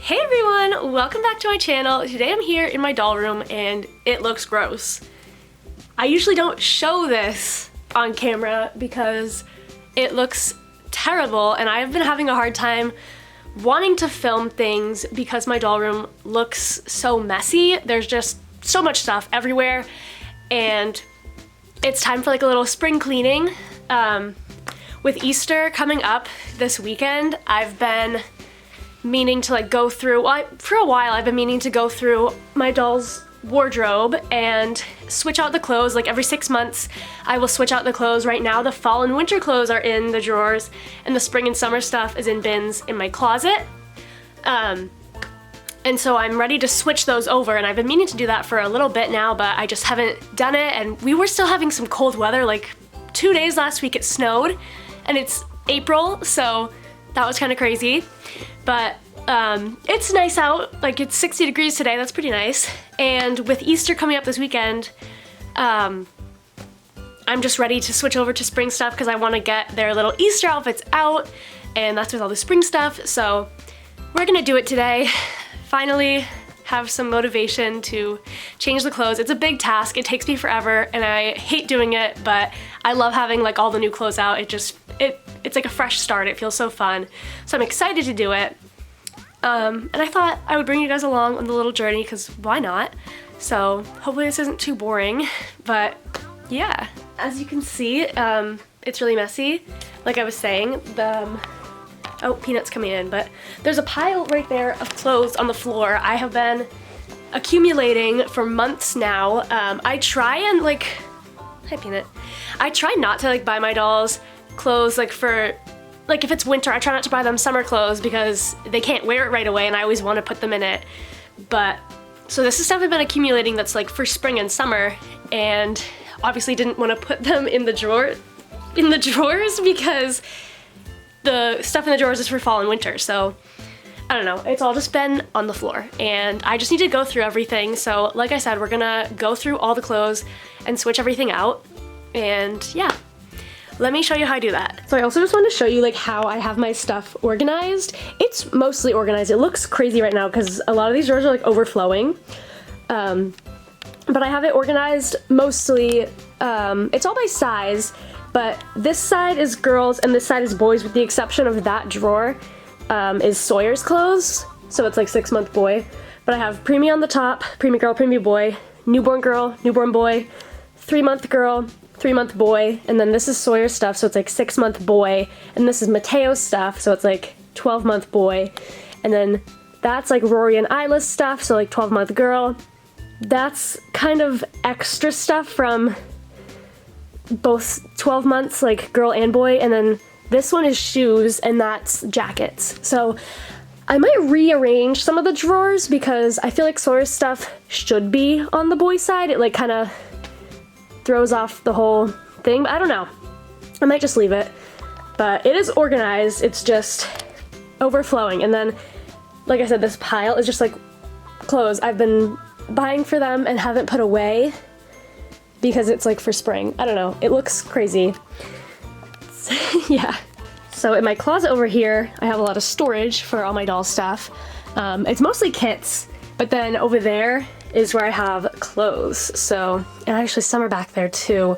Hey everyone, welcome back to my channel. Today I'm here in my doll room and it looks gross. I usually don't show this on camera because it looks terrible and I've been having a hard time wanting to film things because my doll room looks so messy. There's just so much stuff everywhere and it's time for like a little spring cleaning. With Easter coming up this weekend, I've been meaning to like go through, for a while I've been meaning to go through my doll's wardrobe and switch out the clothes. Like every 6 months I will switch out the clothes. Right now the fall and winter clothes are in the drawers and the spring and summer stuff is in bins in my closet. And so I'm ready to switch those over and I've been meaning to do that for a little bit now, but I just haven't done it. And we were still having some cold weather, like 2 days last week it snowed and it's April, so that was kind of crazy. But it's nice out, like it's 60 degrees today, that's pretty nice. And with Easter coming up this weekend, I'm just ready to switch over to spring stuff because I want to get their little Easter outfits out, and that's with all the spring stuff. So we're gonna do it today. Finally have some motivation to change the clothes. It's a big task, it takes me forever, and I hate doing it, but I love having like all the new clothes out. It's like a fresh start, it feels so fun. So I'm excited to do it. And I thought I would bring you guys along on the little journey because why not? So hopefully this isn't too boring, but yeah. As you can see, it's really messy. Like I was saying, oh, Peanut's coming in, but there's a pile right there of clothes on the floor. I have been accumulating for months now. I try and like, hi Peanut. I try not to like buy my dolls clothes like for, like if it's winter, I try not to buy them summer clothes because they can't wear it right away and I always want to put them in it. But, so this is stuff I've been accumulating that's like for spring and summer, and obviously didn't want to put them in the drawers because the stuff in the drawers is for fall and winter. So I don't know, it's all just been on the floor and I just need to go through everything. So like I said, we're gonna go through all the clothes and switch everything out, and yeah. Let me show you how I do that. So I also just want to show you like how I have my stuff organized. It's mostly organized. It looks crazy right now because a lot of these drawers are like overflowing. But I have it organized mostly, it's all by size, but this side is girls and this side is boys, with the exception of that drawer is Sawyer's clothes. So it's like 6-month boy. But I have preemie on the top, preemie girl, preemie boy, newborn girl, newborn boy, 3-month girl, 3-month boy, and then this is Sawyer's stuff, so it's like 6-month boy, and this is Mateo's stuff, so it's like 12-month boy, and then that's like Rory and Isla's stuff, so like 12-month girl. That's kind of extra stuff from both 12 months, like girl and boy, and then this one is shoes, and that's jackets. So I might rearrange some of the drawers because I feel like Sawyer's stuff should be on the boy side. It like kind of throws off the whole thing, but I don't know. I might just leave it. But it is organized, it's just overflowing. And then, like I said, this pile is just like clothes I've been buying for them and haven't put away because it's like for spring. I don't know, it looks crazy. Yeah. So in my closet over here, I have a lot of storage for all my doll stuff. It's mostly kits, but then over there is where I have clothes. So, and actually some are back there too.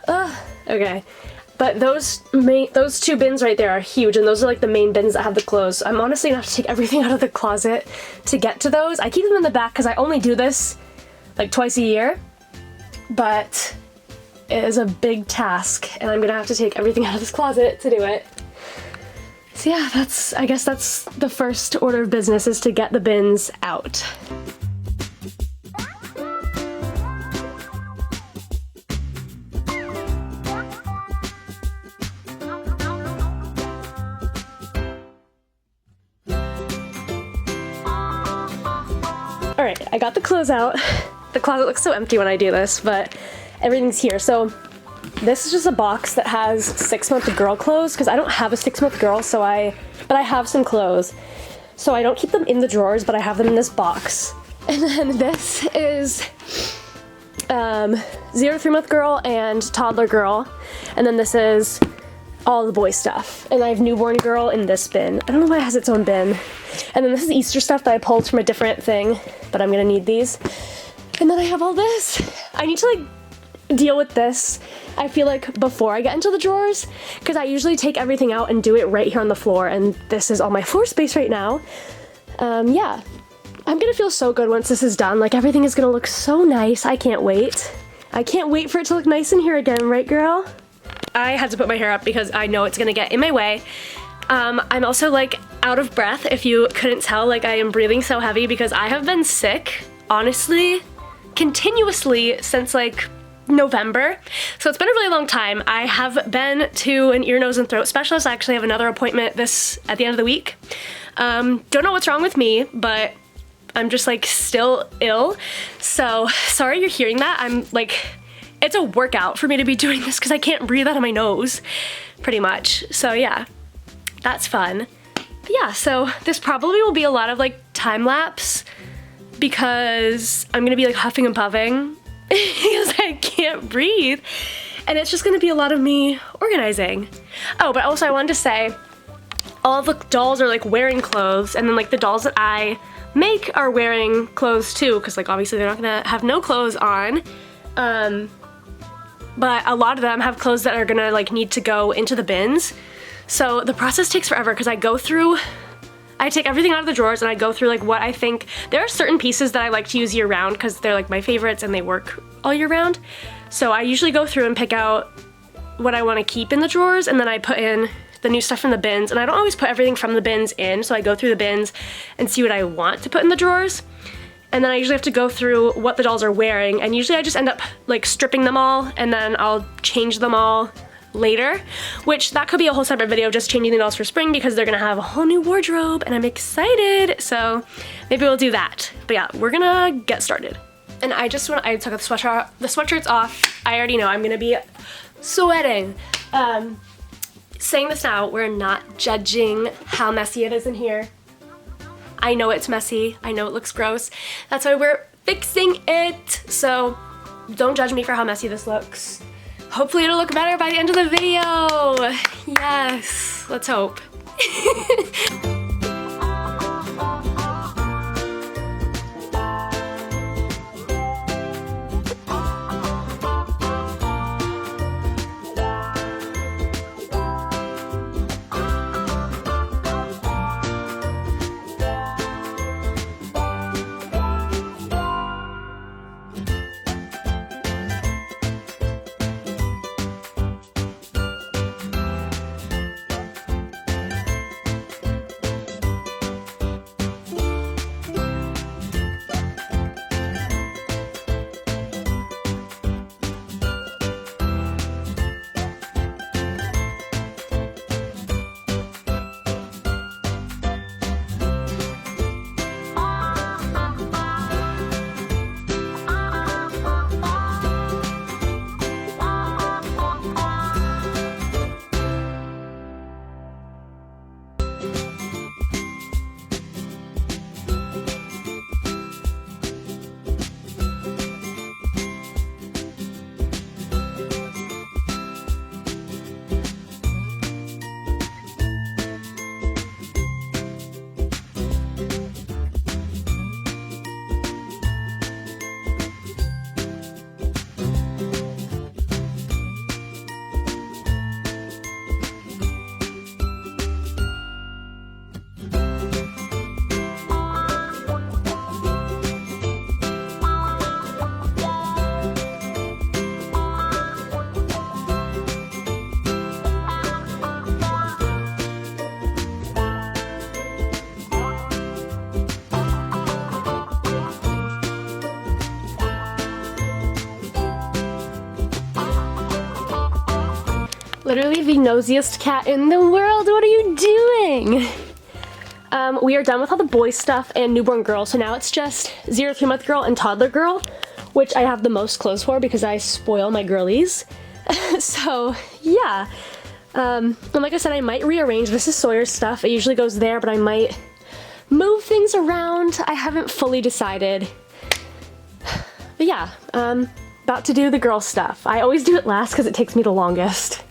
Okay. But those two bins right there are huge, and those are like the main bins that have the clothes. So I'm honestly gonna have to take everything out of the closet to get to those. I keep them in the back because I only do this like twice a year, but it is a big task, and I'm gonna have to take everything out of this closet to do it. So yeah, I guess that's the first order of business, is to get the bins out. Alright, I got the clothes out. The closet looks so empty when I do this, but everything's here. So this is just a box that has 6-month girl clothes, because I don't have a 6-month girl, but I have some clothes. So I don't keep them in the drawers, but I have them in this box. And then this is 0 to 3-month girl and toddler girl. And then this is all the boy stuff. And I have Newborn Girl in this bin. I don't know why it has its own bin. And then this is Easter stuff that I pulled from a different thing, but I'm gonna need these. And then I have all this. I need to like deal with this, I feel like, before I get into the drawers, because I usually take everything out and do it right here on the floor, and this is all my floor space right now. Yeah. I'm gonna feel so good once this is done. Like, everything is gonna look so nice. I can't wait. I can't wait for it to look nice in here again, right, girl? I had to put my hair up because I know it's gonna get in my way. I'm also like out of breath, if you couldn't tell. Like, I am breathing so heavy because I have been sick, honestly, continuously since like November. So it's been a really long time. I have been to an ear, nose, and throat specialist. I actually have another appointment at the end of the week. Don't know what's wrong with me, but I'm just like still ill. So sorry you're hearing that. I'm like, it's a workout for me to be doing this because I can't breathe out of my nose, pretty much. So yeah, that's fun. But yeah, so this probably will be a lot of like time lapse because I'm gonna be like huffing and puffing because I can't breathe. And it's just gonna be a lot of me organizing. Oh, but also I wanted to say, all the dolls are like wearing clothes, and then like the dolls that I make are wearing clothes too, because like obviously they're not gonna have no clothes on. But a lot of them have clothes that are gonna like need to go into the bins. So the process takes forever because I take everything out of the drawers and I go through like what I think. There are certain pieces that I like to use year round because they're like my favorites and they work all year round. So I usually go through and pick out what I want to keep in the drawers, and then I put in the new stuff from the bins. And I don't always put everything from the bins in, so I go through the bins and see what I want to put in the drawers. And then I usually have to go through what the dolls are wearing, and usually I just end up like stripping them all, and then I'll change them all later, which that could be a whole separate video, just changing the dolls for spring, because they're gonna have a whole new wardrobe and I'm excited. So maybe we'll do that. But yeah, we're gonna get started. And I took the sweatshirts off. I already know I'm gonna be sweating. Saying this now, we're not judging how messy it is in here. I know it's messy. I know it looks gross. That's why we're fixing it. So don't judge me for how messy this looks. Hopefully it'll look better by the end of the video. Yes, let's hope. Literally the nosiest cat in the world. What are you doing? We are done with all the boy stuff and Newborn Girl, so now it's just 0-3 month girl and toddler girl, which I have the most clothes for because I spoil my girlies. So yeah. And like I said, I might rearrange. This is Sawyer's stuff. It usually goes there, but I might move things around. I haven't fully decided. But yeah, about to do the girl stuff. I always do it last because it takes me the longest.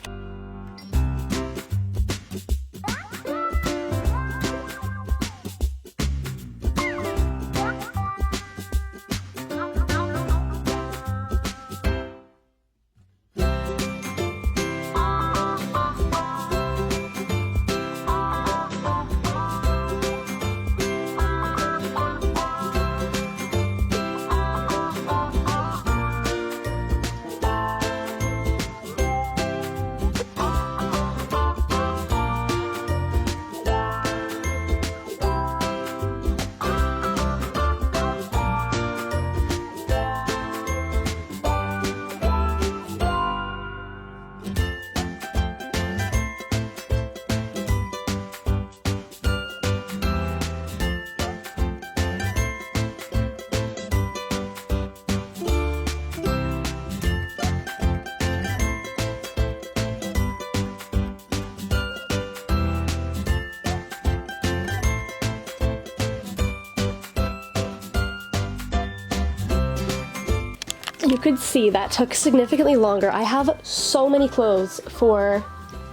you could see that took significantly longer. I have so many clothes for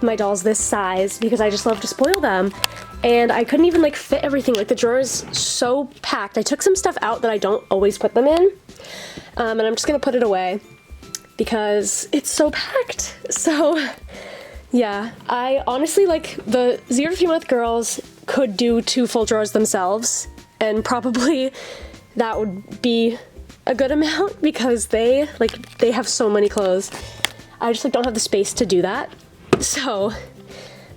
my dolls this size because I just love to spoil them. And I couldn't even like fit everything. Like the drawer is so packed. I took some stuff out that I don't always put them in. And I'm just gonna put it away because it's so packed. So yeah, I honestly, like, the 0 to 3 month girls could do 2 full drawers themselves, and probably that would be a good amount because they have so many clothes. I just like don't have the space to do that. So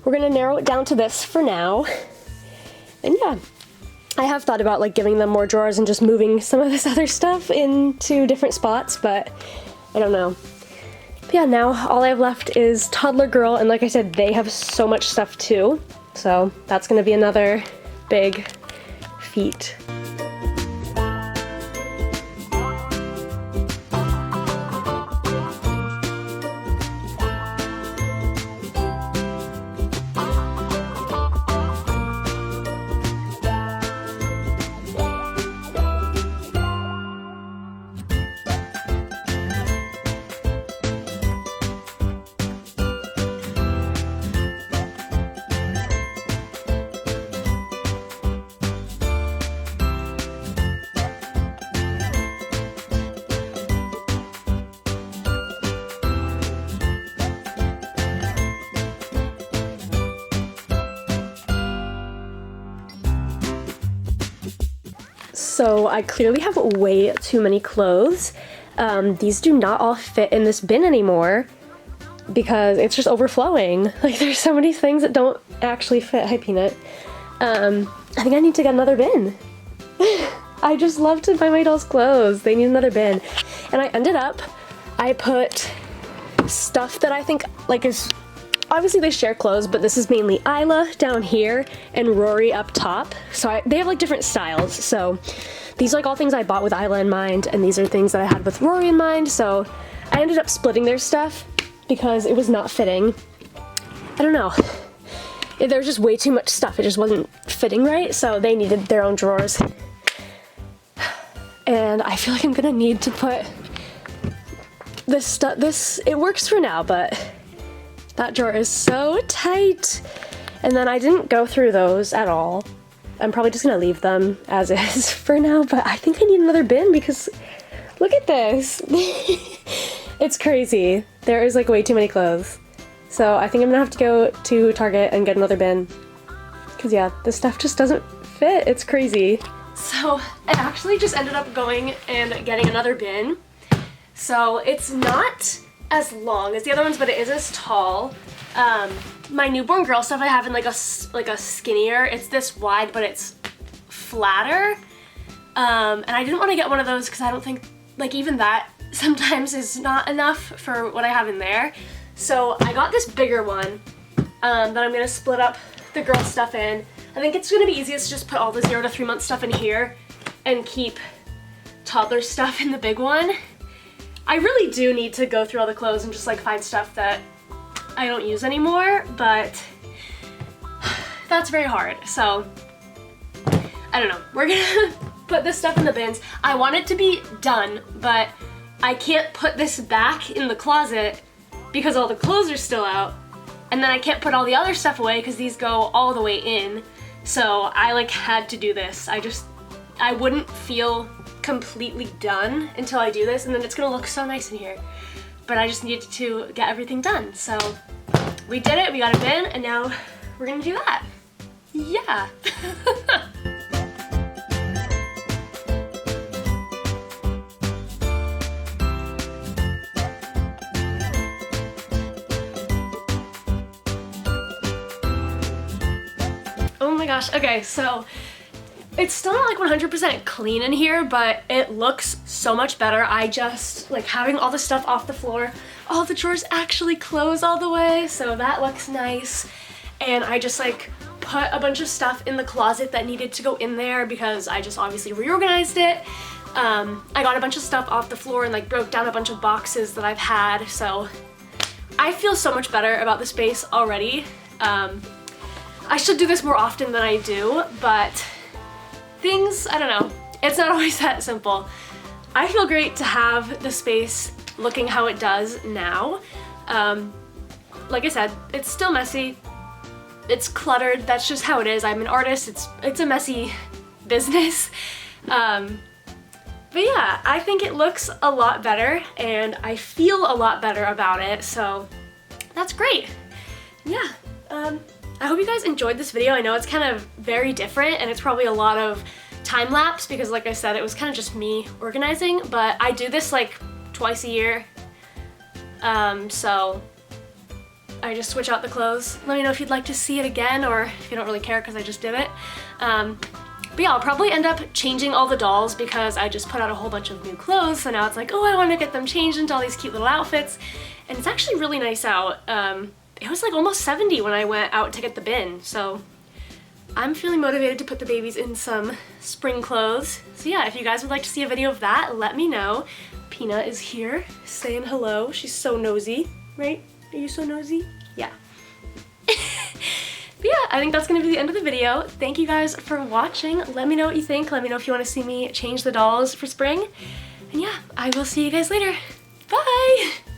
we're gonna narrow it down to this for now. And yeah, I have thought about like giving them more drawers and just moving some of this other stuff into different spots, but I don't know. But yeah, now all I have left is toddler girl, and like I said, they have so much stuff too. So that's gonna be another big feat. So I clearly have way too many clothes. These do not all fit in this bin anymore because it's just overflowing. Like there's so many things that don't actually fit. Hi, Peanut. I think I need to get another bin. I just love to buy my dolls clothes. They need another bin. And I put stuff that I think like is, obviously they share clothes, but this is mainly Isla down here and Rory up top. So they have like different styles. So these are like all things I bought with Isla in mind, and these are things that I had with Rory in mind. So I ended up splitting their stuff because it was not fitting. I don't know. There was just way too much stuff. It just wasn't fitting right. So they needed their own drawers. And I feel like I'm gonna need to put this stuff, it works for now, but that drawer is so tight. And then I didn't go through those at all. I'm probably just gonna leave them as is for now, but I think I need another bin because look at this. It's crazy. There is like way too many clothes. So I think I'm gonna have to go to Target and get another bin. Cause yeah, this stuff just doesn't fit. It's crazy. So I actually just ended up going and getting another bin. So it's not as long as the other ones, but it is as tall. My newborn girl stuff I have in like a skinnier, it's this wide, but it's flatter. And I didn't want to get one of those because I don't think, like, even that sometimes is not enough for what I have in there. So I got this bigger one that I'm gonna split up the girl stuff in. I think it's gonna be easiest to just put all the 0 to 3 month stuff in here and keep toddler stuff in the big one. I really do need to go through all the clothes and just like find stuff that I don't use anymore, but that's very hard. So I don't know. We're gonna put this stuff in the bins. I want it to be done, but I can't put this back in the closet because all the clothes are still out. And then I can't put all the other stuff away because these go all the way in. So I like had to do this. I wouldn't feel completely done until I do this, and then it's gonna look so nice in here. But I just needed to get everything done. So we did it, we got a bin, and now we're gonna do that. Yeah. Oh my gosh, okay, so it's still not like 100% clean in here, but it looks so much better. I just, like, having all the stuff off the floor, all the drawers actually close all the way, so that looks nice. And I just like put a bunch of stuff in the closet that needed to go in there because I just obviously reorganized it. I got a bunch of stuff off the floor and like broke down a bunch of boxes that I've had, so I feel so much better about the space already. I should do this more often than I do, but things, I don't know, it's not always that simple. I feel great to have the space looking how it does now. Like I said, it's still messy. It's cluttered. That's just how it is. I'm an artist. It's a messy business. But yeah, I think it looks a lot better and I feel a lot better about it, so that's great. Yeah, I hope you guys enjoyed this video. I know it's kind of very different and it's probably a lot of time lapse because like I said, it was kind of just me organizing, but I do this like twice a year. So I just switch out the clothes. Let me know if you'd like to see it again or if you don't really care because I just did it. But yeah, I'll probably end up changing all the dolls because I just put out a whole bunch of new clothes, so now it's like, oh, I want to get them changed into all these cute little outfits, and it's actually really nice out. It was like almost 70 when I went out to get the bin, so I'm feeling motivated to put the babies in some spring clothes. So yeah, if you guys would like to see a video of that, let me know. Peanut is here saying hello. She's so nosy, right? Are you so nosy? Yeah. But yeah, I think that's gonna be the end of the video. Thank you guys for watching. Let me know what you think. Let me know if you want to see me change the dolls for spring. And yeah, I will see you guys later. Bye!